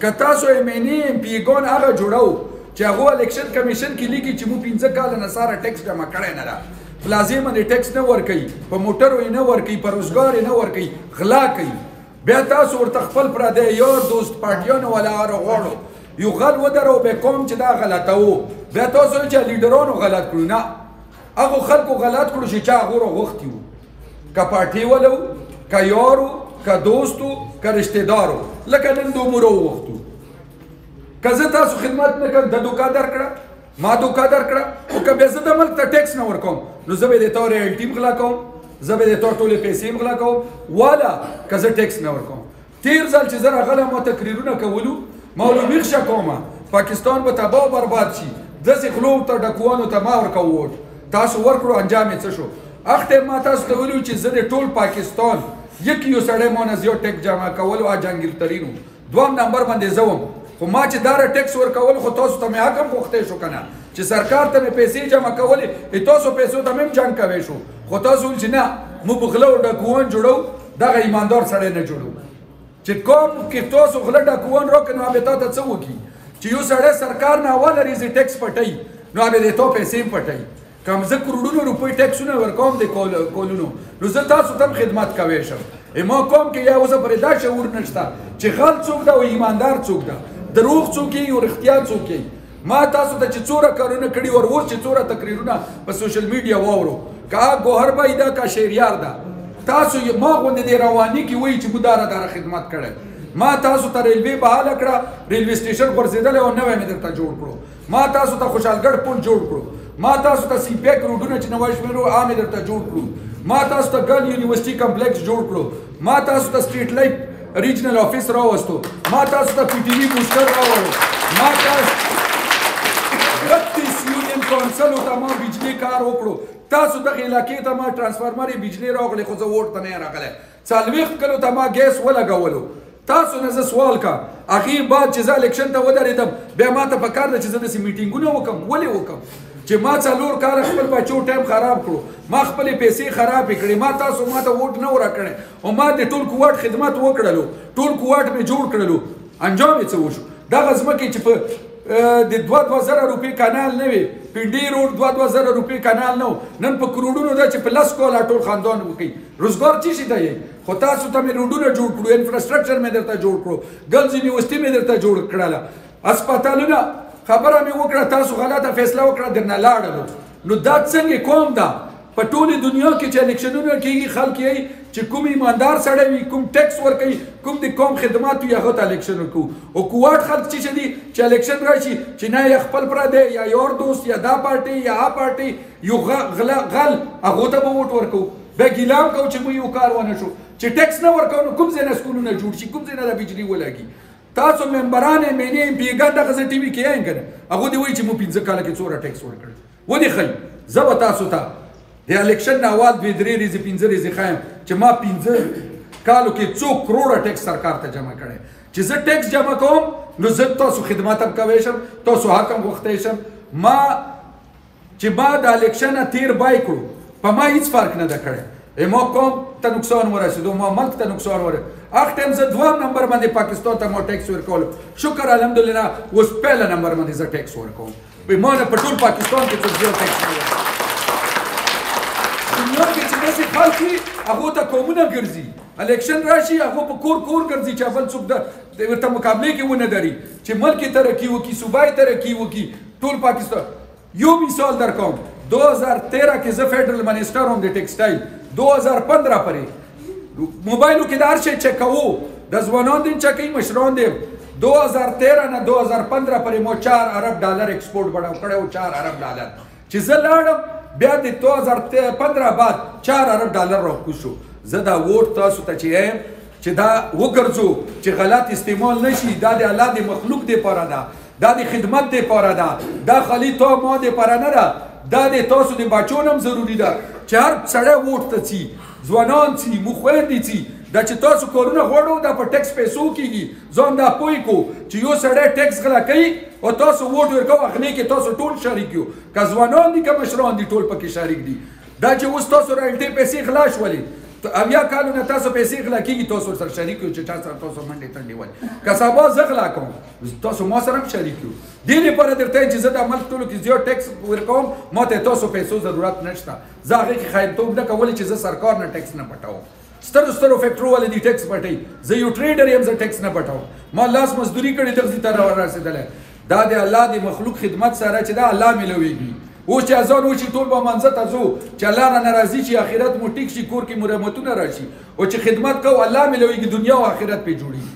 که تاسو MNA MP ګان هغه جوړو چې هغه الیکشن کمیشن کې لیکي چې مو 15 کاله نه ساره ټیکس جمع کړی نه ده پلازې باندې ټیکس نه ورکوي په موټرو یې نه ورکوي په روزګار یې نه ورکوي غلا کوي بیا تاسو ورته خپل پردی یار دوست پارټیانو والا غواړو یو غل ودرو به کوم چې دا غلطه وو بیا تاسو چې لیډرانو غلط کړو نه هغو خلکو غلط کړو چې چا هغو راغوښتي وو که پارټي ولو که یارو که دوستو که رشتهدارو لکه نن دومره ووختو که زه تاسو خدمت نه کړم د دوکا درکړه ما دوکا درکړه او که بیا زه د ملک ته ټیکس نه ورکوم نو زه به د تا ریالټي م غلا کوم زه به د تا ټولې پیسې م غلا کوم والا که زه ټیکس نه ورکوم تیر ځل چې زه راغلم ما تقریرونه کولو ما ویښه کومه پاکستان به تباه و برباد شي داسې غلو ته ډکوانو ته ما ورکوو ووټ تاسو ورکړو انجام یې څه شو هغه ټایم ما تاسو ته ویلي چې زه د ټول پاکستان یو سړی مونه زیات ټیکس جمع کول او جهانګیر ترین دوم نمبر باندې زه وم خو ما چې دا ټیکس ورکول خو تاسو ته مې حق هم غوښتی شو که نه چې سرکار ته مې پیسې جمع کولې تاسو پیسو ته مې هم جنګ کوی شو خو تاسو ویل چې نه موږ به غله او ډاکوان جوړو دغه ایماندار سړی نه جوړو چې کوم کې تاسو غله ډاکوان راکړئ نو هغه تا ته څه وکړي چې یو سړی سرکار نه اول ریزي ټیکس پټوي نو هغه د تا پیسې هم پټوي که زه کروڑونو روپۍ ټیکسونه ورکوم د کولونو نو زه تاسو ته هم خدمت کوی شم ما کوم کې یا اوسه پرې دا شعور نشته چې غل څوک ده او ایماندار څوک ده دروغ څوک یي او رښتیا څوک یي ما تاسو ته چې څوره کارونه کړي او اوس چې څوره تقریرونه په سوشل میډیا واورو که ګوهر بای ده که شهریار ده تاسو ما غوندې د رواني کې وایي چې مو داره خدمت کړی ما تاسو ته ریلوې بحاله کړه ریلوې سټیشن غورځېدلی او نوی مې درته جوړ کړو ما تاسو ته خوشحالګړ پل جوړ کړو ما تاسو ته سی پیک روډونه چې نوای شمېرو هغه مې درته جوړ کړو ما تاسو ته ګرل یونیورسټي کمپلیکس جوړ کړو ما تاسو ته سټریټ لایټ ریجنل آفیس راوستو ما تاسو ته پی ټي وي بوسټر راوړو ما تاسو 32 یونین کونسلو ته ما بجلی کار وکړو تاسو دغه علاقې ته ما ټرانسفارمر بجلی راغلی خو زه ووټ ته نه یم راغلی 40 کلو ته ما ګیس ولګولو تاسو نه زه سوال کا هغې بعد چې زه الیکشن ته ودرېدم بیا ما ته پکار ده چې زه داسې میټینګونه وکړم ولې وکړم چې ما 4 کاله خپل بچو ټایم خراب کړو ما خپلې پیسې خرابې کړې ما تاسو ما ته ووټ نه راکړی او ما د ټول کوواټ خدمت وکړلو ټول کوواټ مې جوړ کړلو انجام یې څه وشو دغه ځمکې چې په د 2,000 روپۍ کانال نه وي پنډۍ روډ 2,000 روپۍ کانال نه و نن په کروڑونو ده چې په 10 کاله ټول خاندان وکړي روزګار څه شي ته یې خو تاسو ته مې روډونه جوړ کړو انفراسټرکچر مې درته جوړ کړو ګرلز یونیورسټي مې درته جوړ کړله هسپتالونه خبره مې وکړه تاسو غلطه فیصله وکړه درنه لاړلو نو دا څنګه کوم ده په ټولې دنیا کې چې الیکشنونه کېږي خلک یې چې کوم ایماندار سړی وي کوم ټیکس ورکوي کوم د قوم خدمات وي هغه ته الیکشن ورکوو او کوواټ خلک چې دي چې الیکشن راشي چې نه یې خپل پردی یا یار دوست یا دا پارټي یا هغه پارټي یو غل هغو ته به ووټ ورکوو بیا ګیلام کوو چې موږ یو کار ونه شو چې ټیکس نه ورکوو نو کوم ځای نه سکولونه جوړ شي کوم ځای نه د بجلي ولګي تاسو ممبران MNA MP دغه زه ټي وي کې یم که نه هغو دې وایي چې موږ 15 کاله کې څومره ټیکس ورکړی ودې ښایي زه به تاسو ته د الیکشن نه اول 2 3 ورځې 15 ورځې ښایم چې ما 15 کالو کې څو کروڑه ټیکس سرکار ته جمع کړی چې زه ټیکس جمع کوم نو زه تاسو خدمت هم کوی شم تاسو حق هم غوښتی شم ما چې ما د الیکشن نه تیر بای کړو په ما هیڅ فرق نه ده کړی ما قوم ته نقصان ورسېدو ما ملک ته نقصان ورسېدو هغه ټایم زه 2 نمبر باندې پاکستان ته ما ټیکس ورکولو شکر الحمدلله اوس پهله نمبر باندې زه ټیکس ورکوم ما نه په ټول پاکستان کې څوک زیات ټیکس نه ورکوي دنیا کې چې داسې خلک وي هغو ته قومونه ګرځي الیکشن راشي هغو په کور کور ګرځي چې بل څوک د ورته مقابلې کې ونه دري چې ملک یې ترقي وکړي صوبه یې ترقي وکړي ټول پاکستان یو مثال در کوم 2013 کې زه فیډرل منسټر وم د ټیکسټایل 2015 پورې موبایلو کې د هر شی چک کوو د ځوانان دین چک کوي مشران دي 2013 نه 2015 پورې مو 4 ارب ډالر ایکسپورټ بڑاو کړی 4 ارب ډالر چې زه لاړم بیا د 2015 بعد 4 ارب ډالر راکوز شو زه دا ووټ تاسو ته چې یم چې دا وګرځو چې غلط استعمال نشي دا د الله د مخلوق دپاره ده دا د خدمت دپاره ده دا خالي تا ما دپاره نه ده دا د تاسو د بچو هم ضروري ده چې هر سړی ووټ ته ځي ځوانان ځي موږ خویندې ځي دا چې تاسو کارونه غواړو دا په ټیکس پیسو کېږي ځان دا پوه کړو چې یو سړی ټیکس غلا کوي او تاسو ووټ ورکوو هغې کې تاسو ټول شریک یو که ځوانان دي که مشران دي ټول پکې شریک دي دا چې اوس تاسو رایلټۍ پیسې غلا شولې اویا کالونه تاسو پیسې غلا کېږي تاسو سره شریک یو چې چا سره تاسو منډې تنډې وایي که سبا زه غلا کوم تاسو ما سره هم شریک یو دې لپاره درته چې زه د عمل ټولو کې زیات ټیکس ورکوم ما ته تاسو پیسو ضرورت نشته زه هغې کې خیرتوب نه کولی چې زه سرکار نه ټیکس نه پټوم سترو سترو فیکټرو والے دي ټیکس پټوي زه یو ټریډر یم زه ټیکس نه پټوم ما لاس مزدوري کړې دغسې ته رسېدلی دا د الله د مخلوق خدمت سره چې دا الله میلویږي اوس چې اذان وشي ټول به منځه ته ځو چې الله نه ناراضي شي آخرت مو ټیک شي کور کې مو رحمتونه راشي او چې خدمت کوو الله میلویږي دنیا او آخرت پې جوړېږي